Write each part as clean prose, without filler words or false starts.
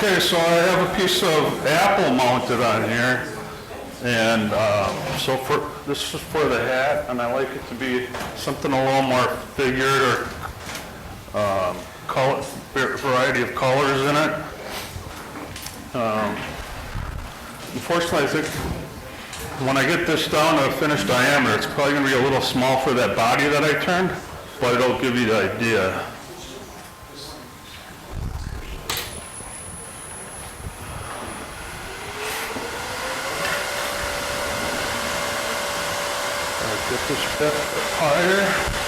Okay, so I have a piece of apple mounted on here, and so this is for the hat, and I like it to be something a little more figured or variety of colors in it. Unfortunately, I think when I get this down to a finished diameter, it's probably going to be a little small for that body that I turned, but it'll give you the idea. Get this bit higher.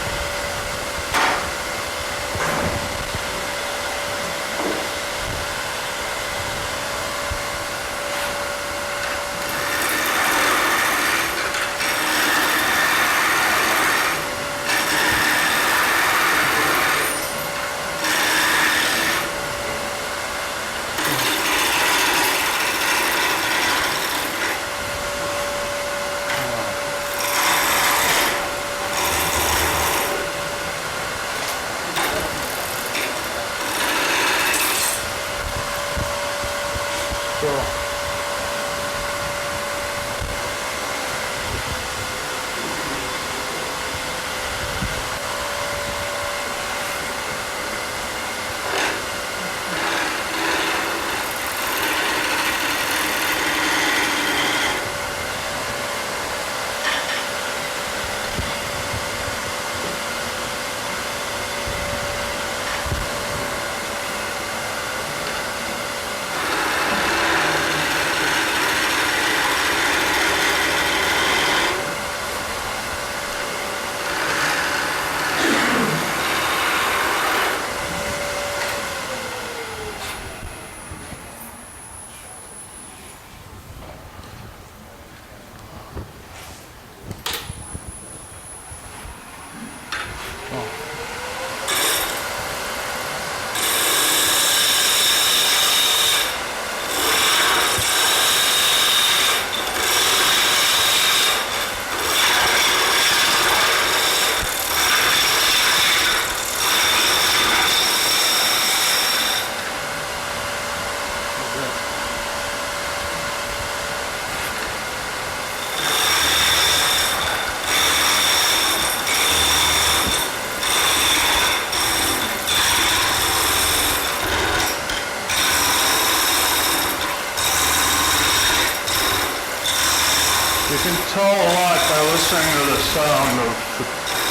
You can tell a lot by listening to the sound of the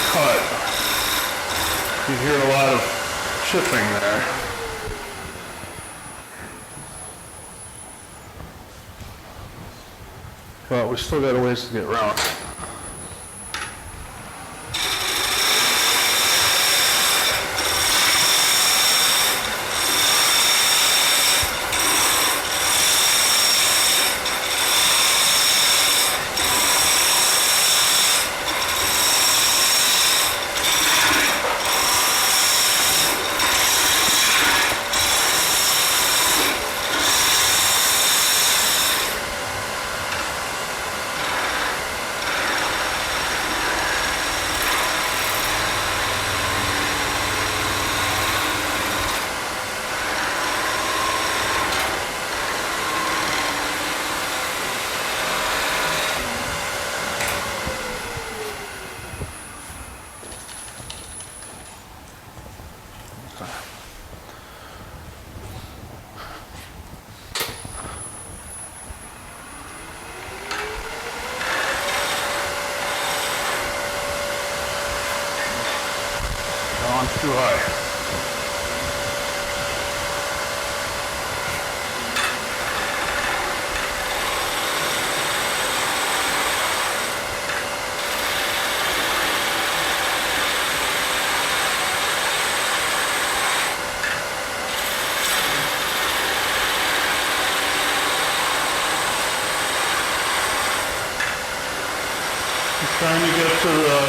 cut. You hear a lot of chipping there. But we still got a ways to get around. Too high. I'm trying to get to the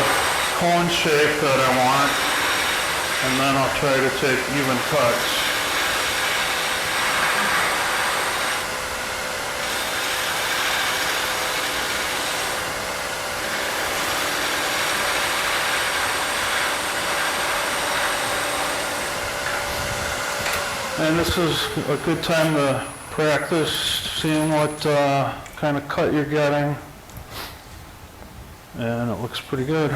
cone shape that I want. And then I'll try to take even cuts. And this is a good time to practice seeing what kind of cut you're getting. And it looks pretty good.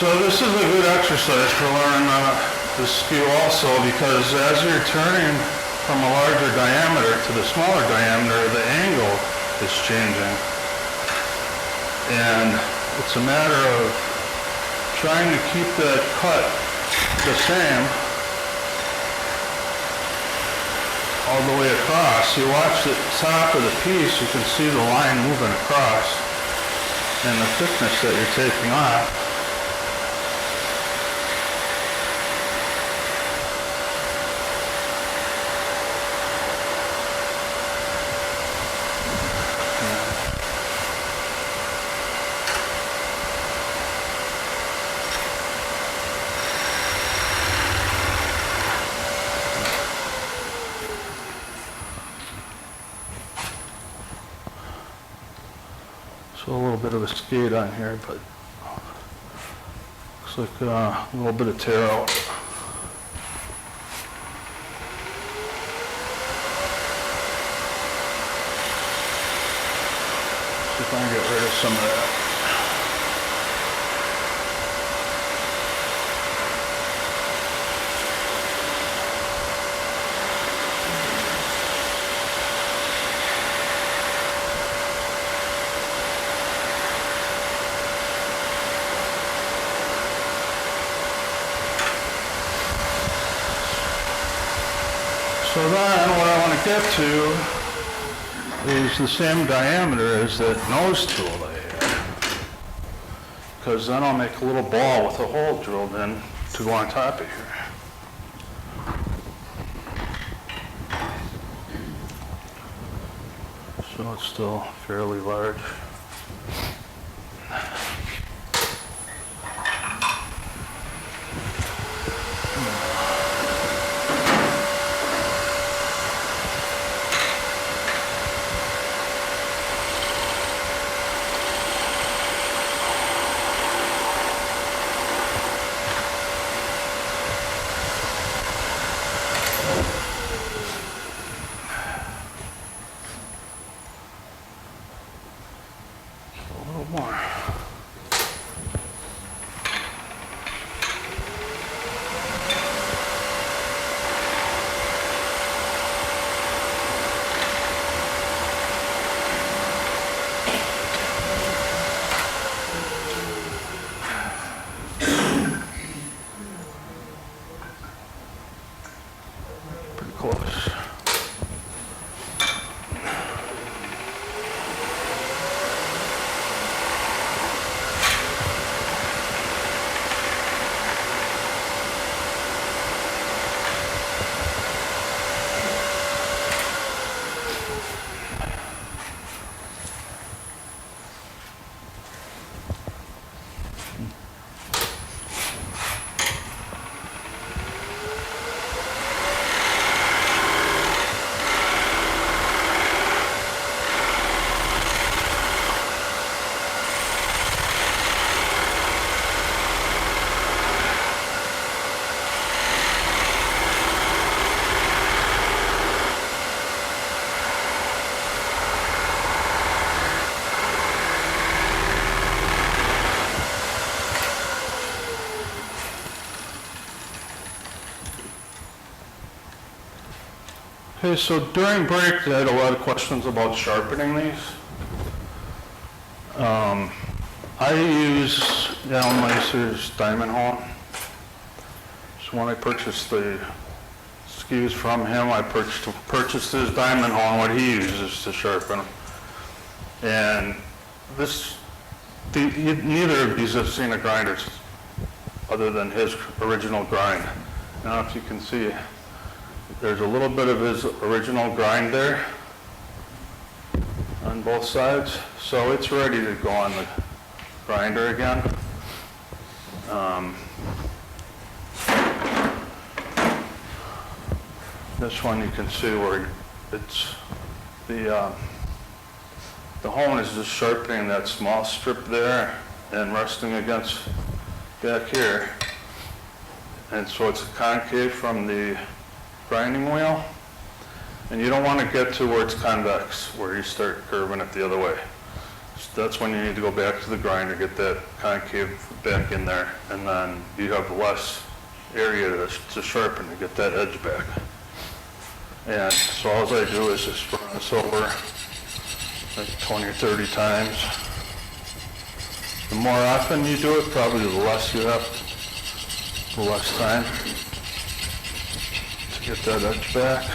So this is a good exercise for learning the skew also, because as you're turning from a larger diameter to the smaller diameter, the angle is changing. And it's a matter of trying to keep that cut the same all the way across. You watch the top of the piece, you can see the line moving across and the thickness that you're taking off. So a little bit of a skate on here, but looks like a little bit of tear out. See if I can get rid of some of that. So then what I want to get to is the same diameter as that nose tool I had, because then I'll make a little ball with a hole drilled in to go on top of here. So it's still fairly large. close. Okay, so during break, I had a lot of questions about sharpening these. I use Gnome diamond hone. So when I purchased the skews from him, I purchased his diamond hone, what he uses to sharpen them. And neither of these have seen a grinder other than his original grind. Now, if you can see, there's a little bit of his original grind there on both sides, so it's ready to go on the grinder again. This one you can see where it's the hone is just sharpening that small strip there and resting against back here, and so it's concave from the grinding wheel, and you don't want to get to where it's convex, where you start curving it the other way. So that's when you need to go back to the grinder, get that concave back in there, and then you have less area to sharpen to get that edge back. And so all I do is just run this over like 20 or 30 times. The more often you do it, probably the less you have, the less time to get that edge back.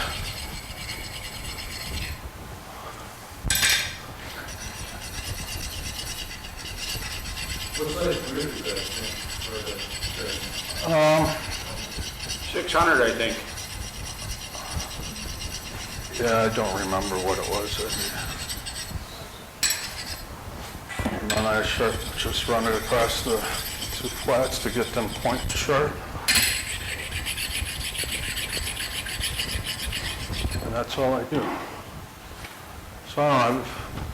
What size grid is that thing? 600, I think. Yeah, I don't remember what it was. And then I just run it across the two flats to get them point sharp. And that's all I do. So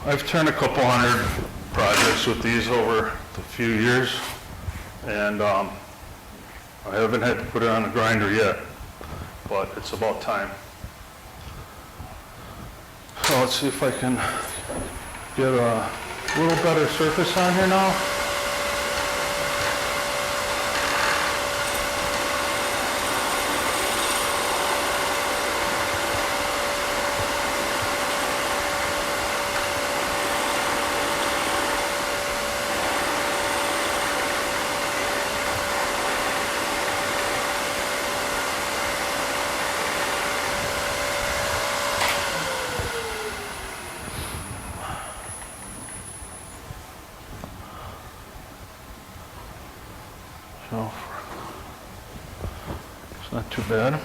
I've turned a couple hundred projects with these over the few years, and I haven't had to put it on a grinder yet, but it's about time. So let's see if I can get a little better surface on here now. So it's not too bad.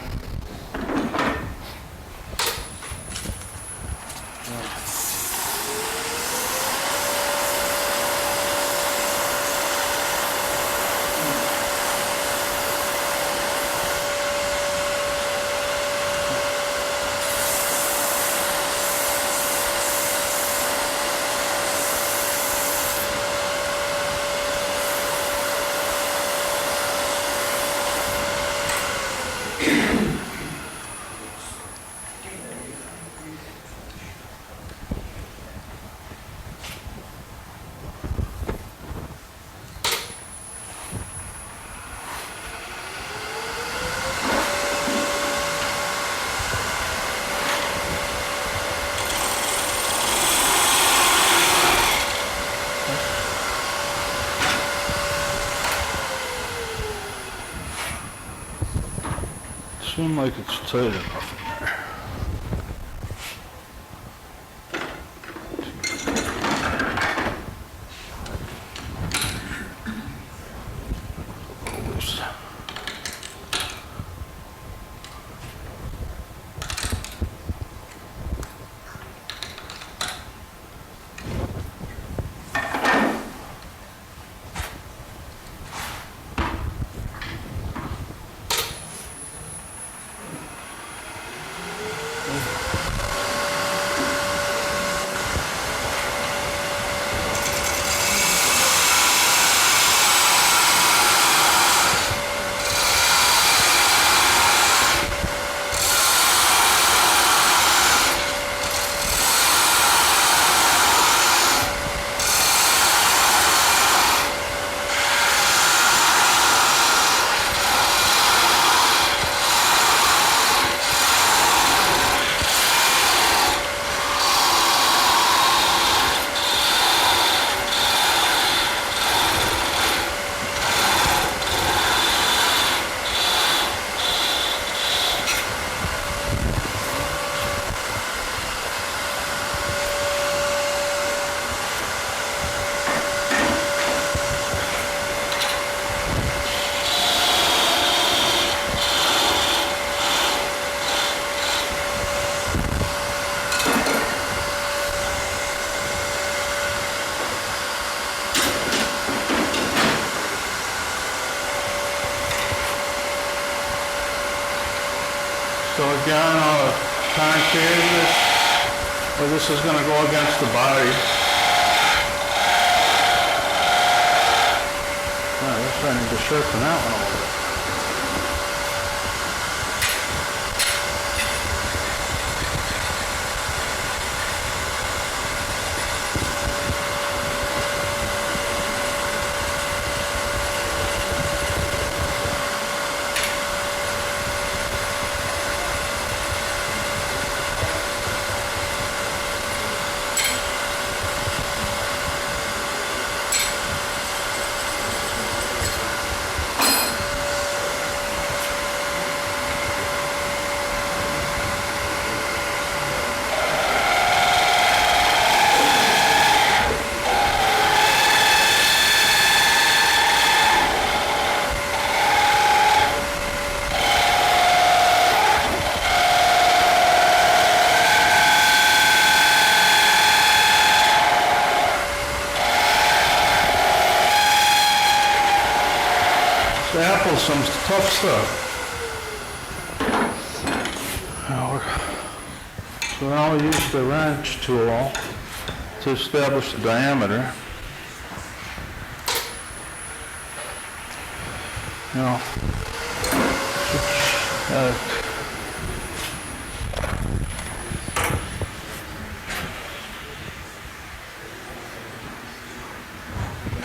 Seems like it's tight enough in there. So again, concave this, or this is going to go against the body. I guess I need to sharpen that one a little bit. Apple's some tough stuff. So now we use the wrench tool to establish the diameter. You know,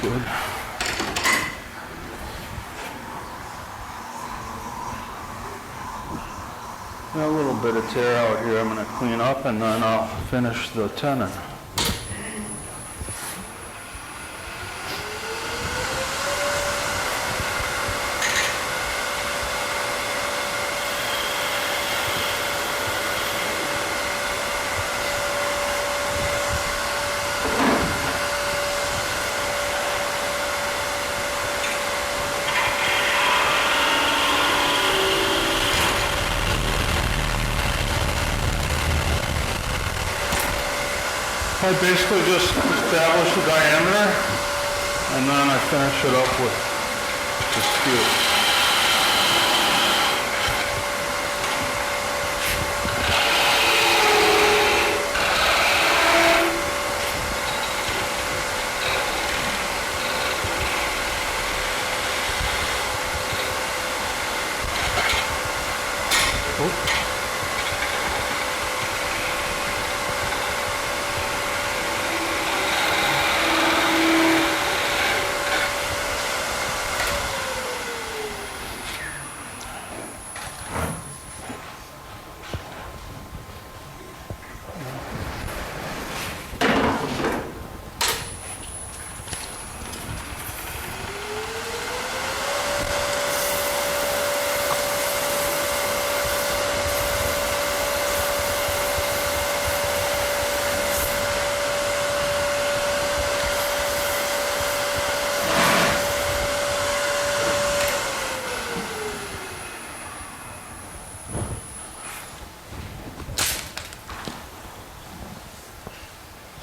good. A little bit of tear out here I'm going to clean up, and then I'll finish the tenon. I basically just establish the diameter, and then I finish it up with the skew.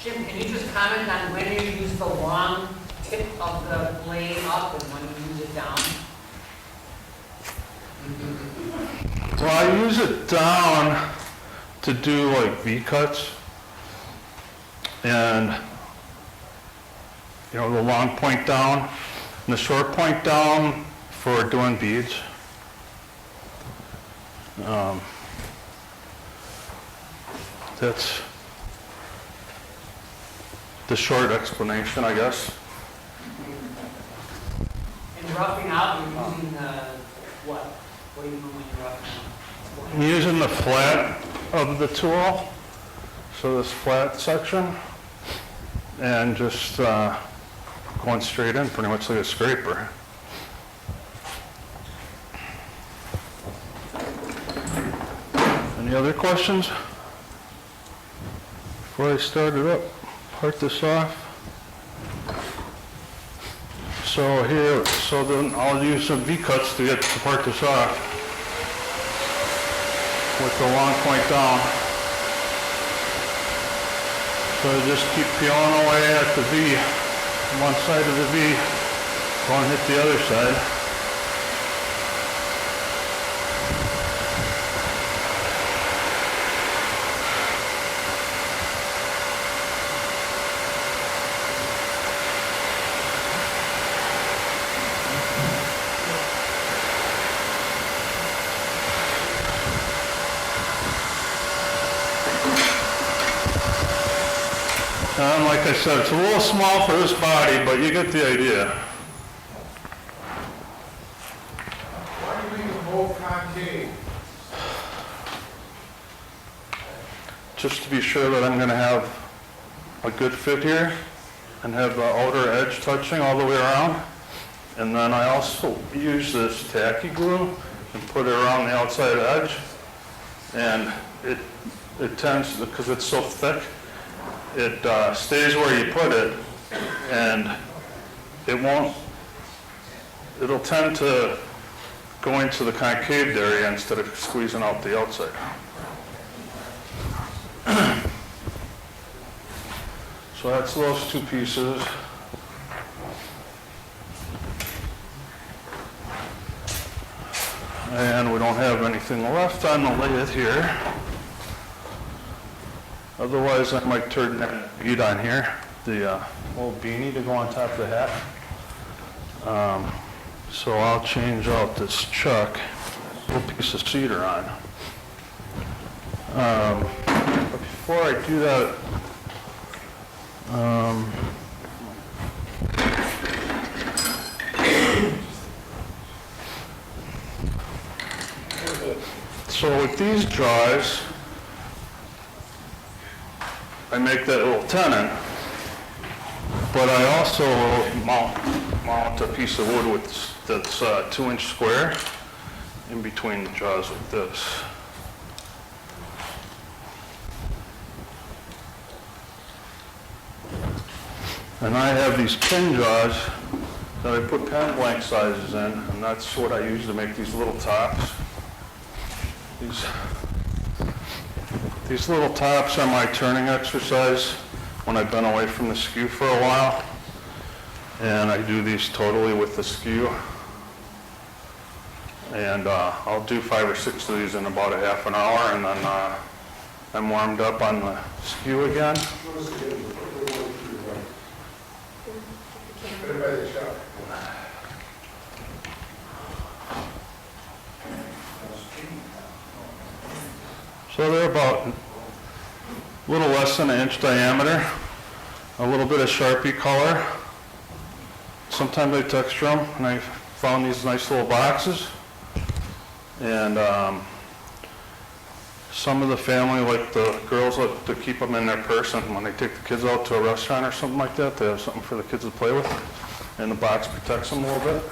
Jim, can you just comment on when you use the long tip of the blade up and when you use it down? Well, I use it down to do like V-cuts, and you know, the long point down and the short point down for doing beads. That's the short explanation, I guess. And roughing out, you're using the what? What are you doing when you're roughing out? I'm using the flat of the tool, so this flat section, and just going straight in, pretty much like a scraper. Any other questions before I start it up? Part this off. So here, so then I'll use some V-cuts to get to part this off with the long point down. So I just keep peeling away at the V, one side of the V, go and hit the other side. 10, like I said, it's a little small for this body, but you get the idea. Why do you leave them both concave? Just to be sure that I'm gonna have a good fit here and have the outer edge touching all the way around. And then I also use this tacky glue and put it around the outside edge. And it tends, because it's so thick, it stays where you put it, and it'll tend to go into the concave area instead of squeezing out the outside. So that's those two pieces. And we don't have anything left on the lathe here. Otherwise, I might turn that bead on here, the little beanie to go on top of the hat. So I'll change out this chuck, little piece of cedar on. But before I do that, so with these jaws, I make that little tenon, but I also mount a piece of wood that's 2-inch square in between the jaws like this. And I have these pin jaws that I put pen blank sizes in, and that's what I use to make these little tops. These little tops are my turning exercise when I've been away from the skew for a while. And I do these totally with the skew. And I'll do 5 or 6 of these in about a half an hour, and then I'm warmed up on the skew again. Put it by the shop. So they're about a little less than 1 inch diameter, a little bit of Sharpie color. Sometimes I texture them, and I found these nice little boxes. And some of the family, like the girls, like to keep them in their purse, and when they take the kids out to a restaurant or something like that, they have something for the kids to play with, and the box protects them a little bit.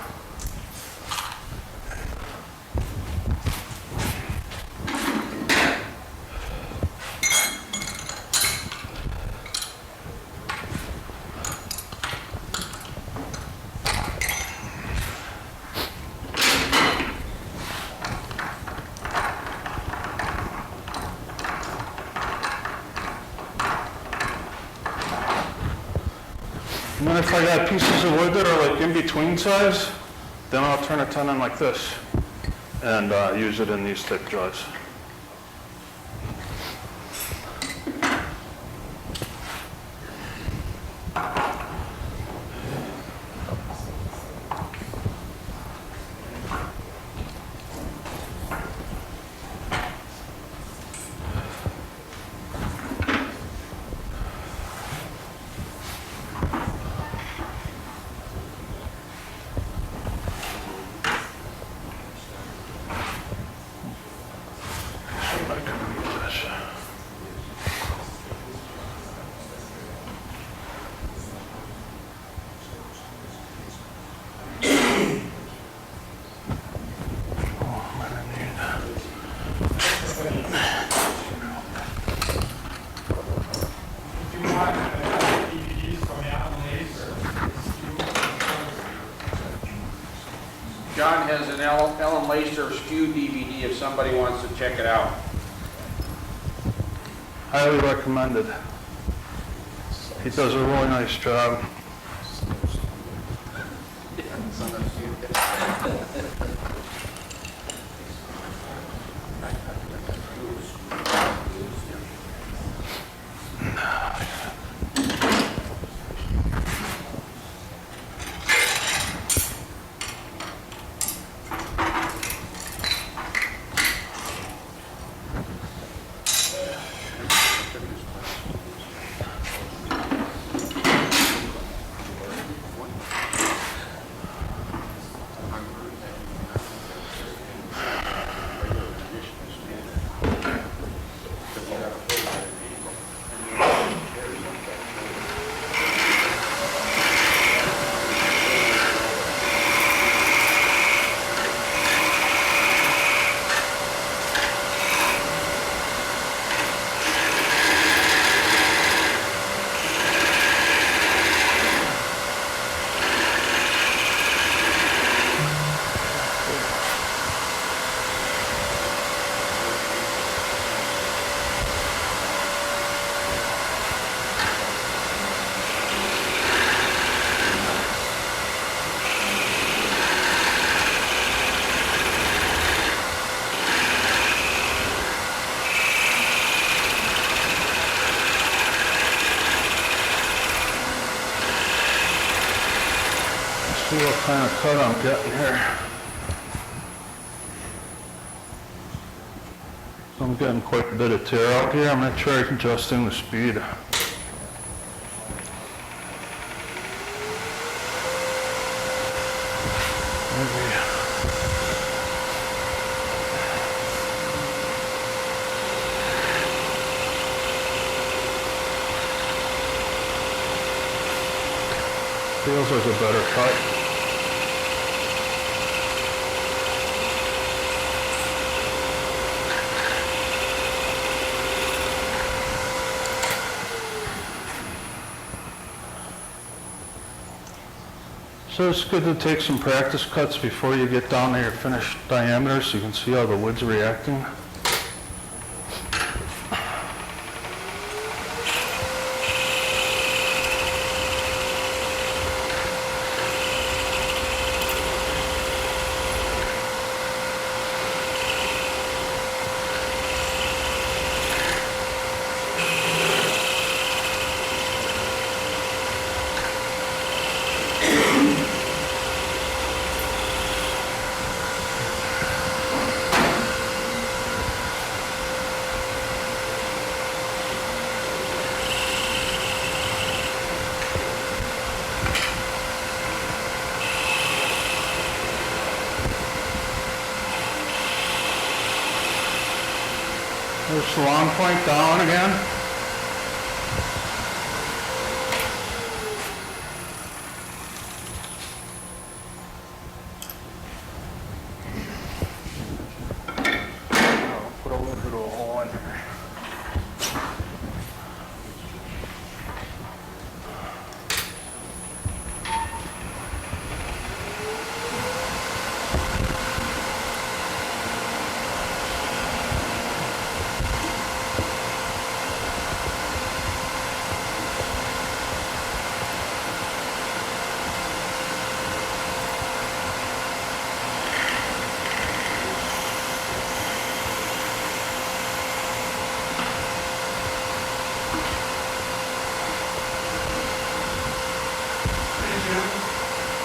And then if I got pieces of wood that are like in between size, then I'll turn a tenon like this and use it in these thick jaws. John has an Ellen Lacer skew DVD if somebody wants to check it out. Highly recommended. He does a really nice job. See what kind of cut I'm getting here. So I'm getting quite a bit of tear out here. I'm going to try adjusting the speed. Maybe. Feels like a better cut. So it's good to take some practice cuts before you get down to your finished diameter so you can see how the wood's reacting. There's the long point down again. I'll put a little bit of a hole in here.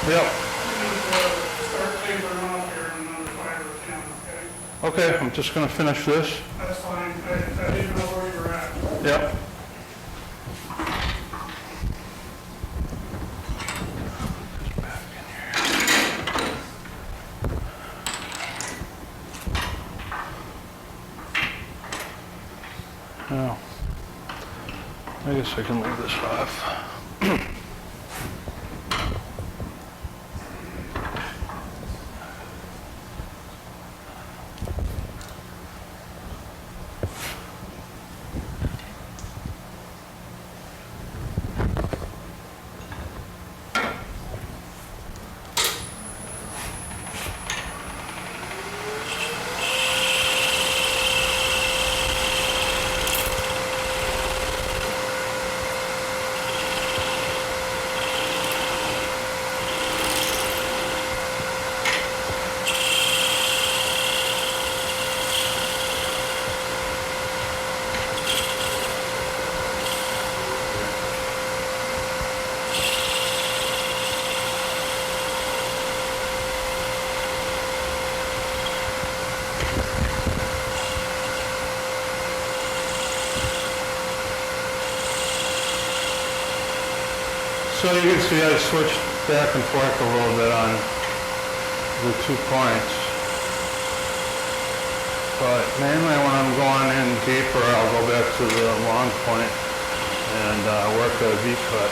Yep. Start tapering off here in another 5 or 10, okay? Okay, I'm just going to finish this. That's fine, I didn't know where you were at. Yep. Now, I guess I can leave this off. So you can see I switched back and forth a little bit on the 2 points. But mainly when I'm going in deeper, I'll go back to the long point and work a V-cut.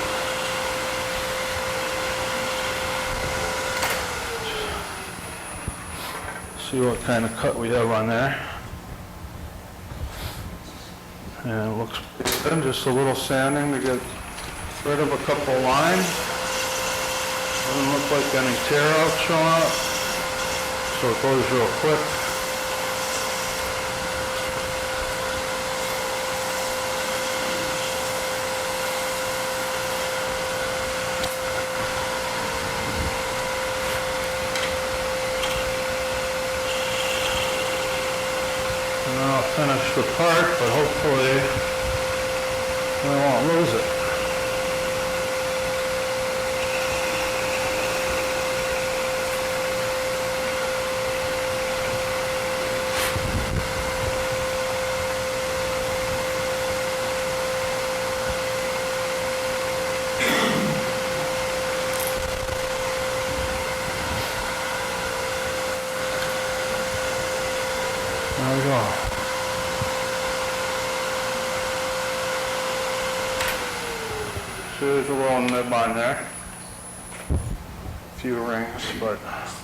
See what kind of cut we have on there. And it looks good, just a little sanding to get rid of a couple lines. Doesn't look like any tear out showing up, so it goes real quick. And then I'll finish the part, but hopefully we won't lose it. So there's a little nib on there. A few rings, but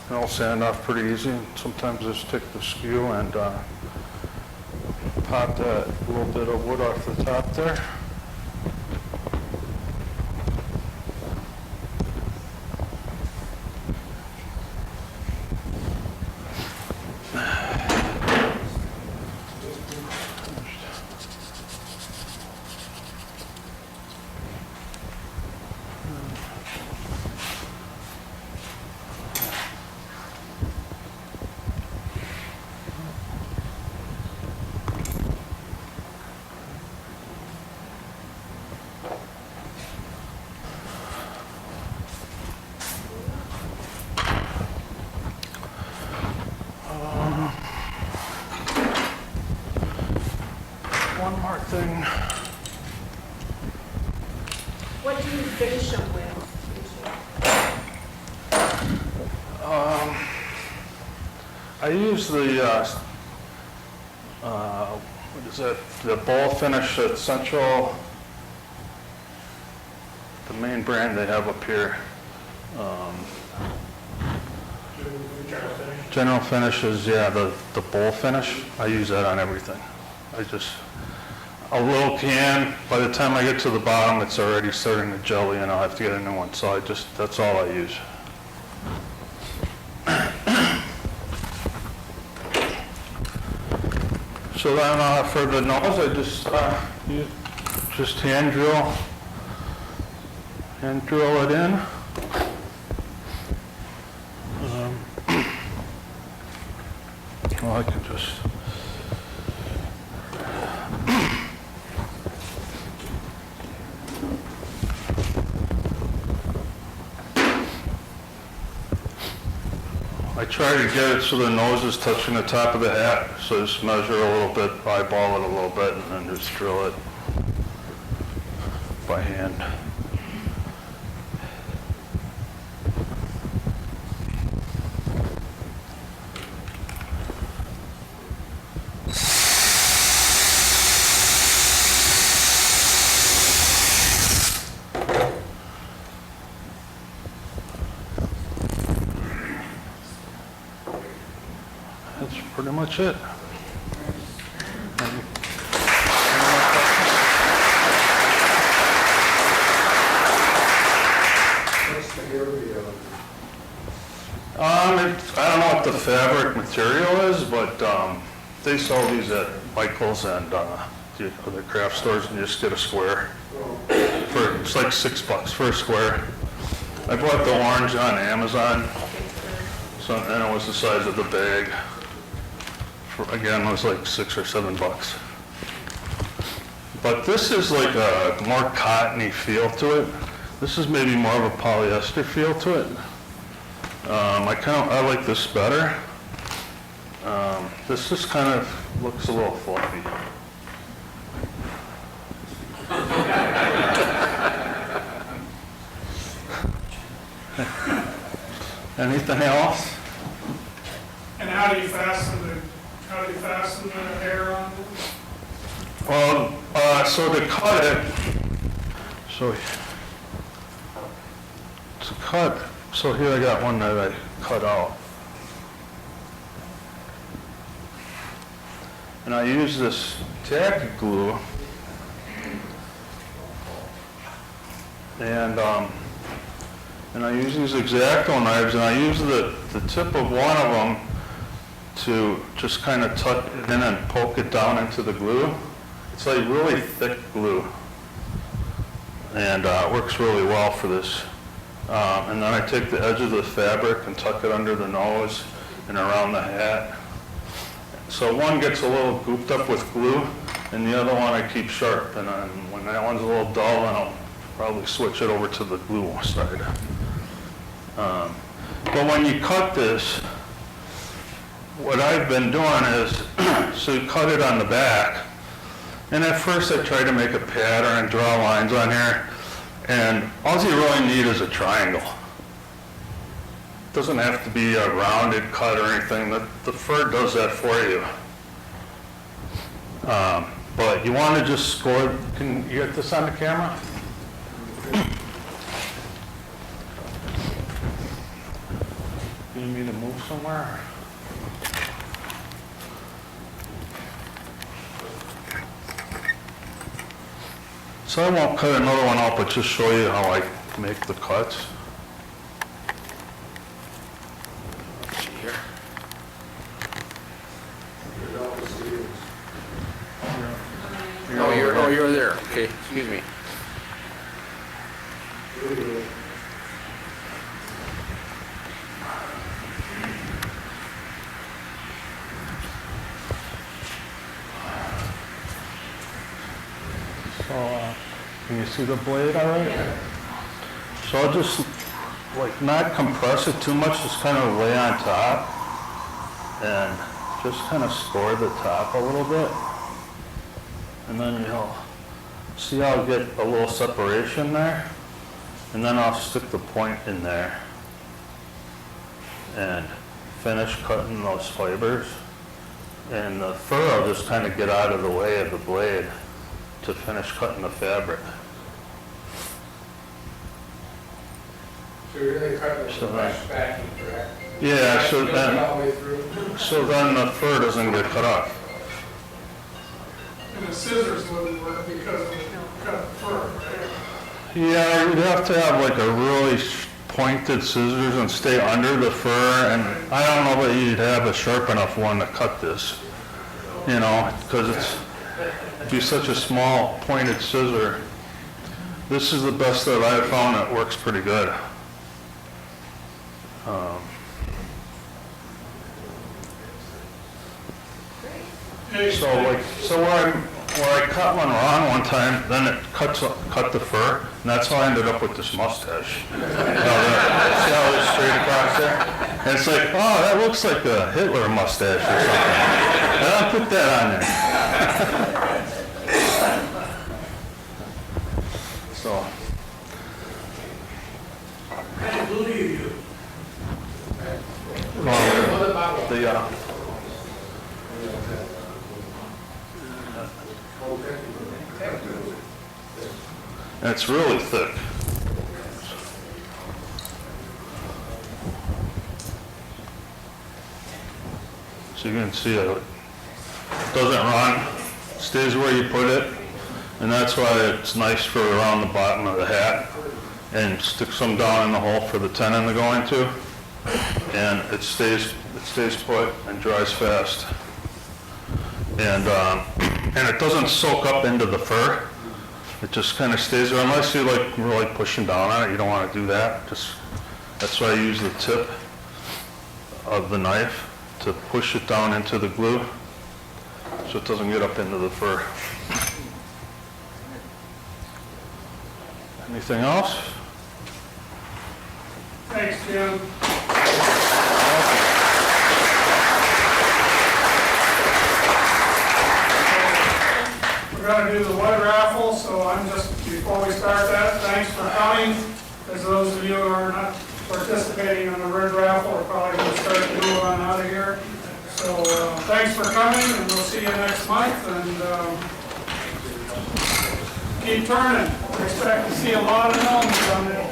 it'll sand off pretty easy. Sometimes just take the skew and pop that little bit of wood off the top there. One more thing. What do you finish them with? I use the, what is it, the bowl finish at Central, the main brand they have up here. General Finishes, yeah, the bowl finish. I use that on everything. A little can, by the time I get to the bottom, it's already starting to jelly and I'll have to get a new one. So that's all I use. So then for the nose, I just hand drill it in. Well, I can just. I try to get it so the nose is touching the top of the hat, so just measure a little bit, eyeball it a little bit, and then just drill it by hand. That's pretty much it. I don't know what the fabric material is, but they sell these at Michael's and the other craft stores, and you just get a square. It's like $6 for a square. I bought the orange on Amazon, and it was the size of the bag. Again, it was like $6 or $7. But this is like a more cottony feel to it. This is maybe more of a polyester feel to it. I like this better. This just kind of looks a little fluffy. Anything else? And how do you fasten the hair on it? Well, so to cut it, so here I got one that I cut out. And I use this tacky glue, and I use these X-Acto knives, and I use the tip of one of them to just kind of tuck it in and poke it down into the glue. It's like really thick glue, and it works really well for this. And then I take the edge of the fabric and tuck it under the nose and around the hat. So one gets a little gooped up with glue, and the other one I keep sharp. And then when that one's a little dull, then I'll probably switch it over to the glue side. But when you cut this, what I've been doing is, so you cut it on the back, and at first I try to make a pattern and draw lines on here, and all you really need is a triangle. It doesn't have to be a rounded cut or anything. The fur does that for you. But you want to just score, can you get this on the camera? need me to move somewhere? So I won't cut another one out, but just show you how I make the cuts. Let's see here. Oh, you're there. Okay, excuse me. So, can you see the blade all right? So I'll just, like, not compress it too much, just kind of lay on top and just kind of score the top a little bit. And then you'll see how I'll get a little separation there. And then I'll stick the point in there and finish cutting those fibers. And the fur I'll just kind of get out of the way of the blade to finish cutting the fabric. So you're really cutting the So mesh backing, correct? Yeah, so Goes all the way through? then the fur doesn't get cut off. And the scissors wouldn't work because of cut fur, right? Yeah, you'd have to have like a really pointed scissors and stay under the fur, and I don't know that you'd have a sharp enough one to cut this, you know, because it'd be such a small pointed scissor. This is the best that I've found that works pretty good. So where I cut one wrong one time, then it cut the fur, and that's how I ended up with this mustache. See how it's straight across there? And it's like, oh, that looks like a Hitler mustache or something. And I'll put that on there. So, I believe you. well, What about the, and it's really thick. So you can see it doesn't run, stays where you put it, and that's why it's nice for around the bottom of the hat, and stick some down in the hole for the tenon to go into, and it stays put and dries fast. And it doesn't soak up into the fur. It just kind of stays there unless you're like really pushing down on it. You don't want to do that. That's why I use the tip of the knife to push it down into the glue so it doesn't get up into the fur. Anything else? Thanks, Jim. We're gonna do the wood raffle, so I'm just, before we start that, thanks for coming. As those of you who are not participating in the wood raffle, we're probably gonna start to move on out of here. So, thanks for coming, and we'll see you next month, and, keep turning. We expect to see a lot of gnomes on it.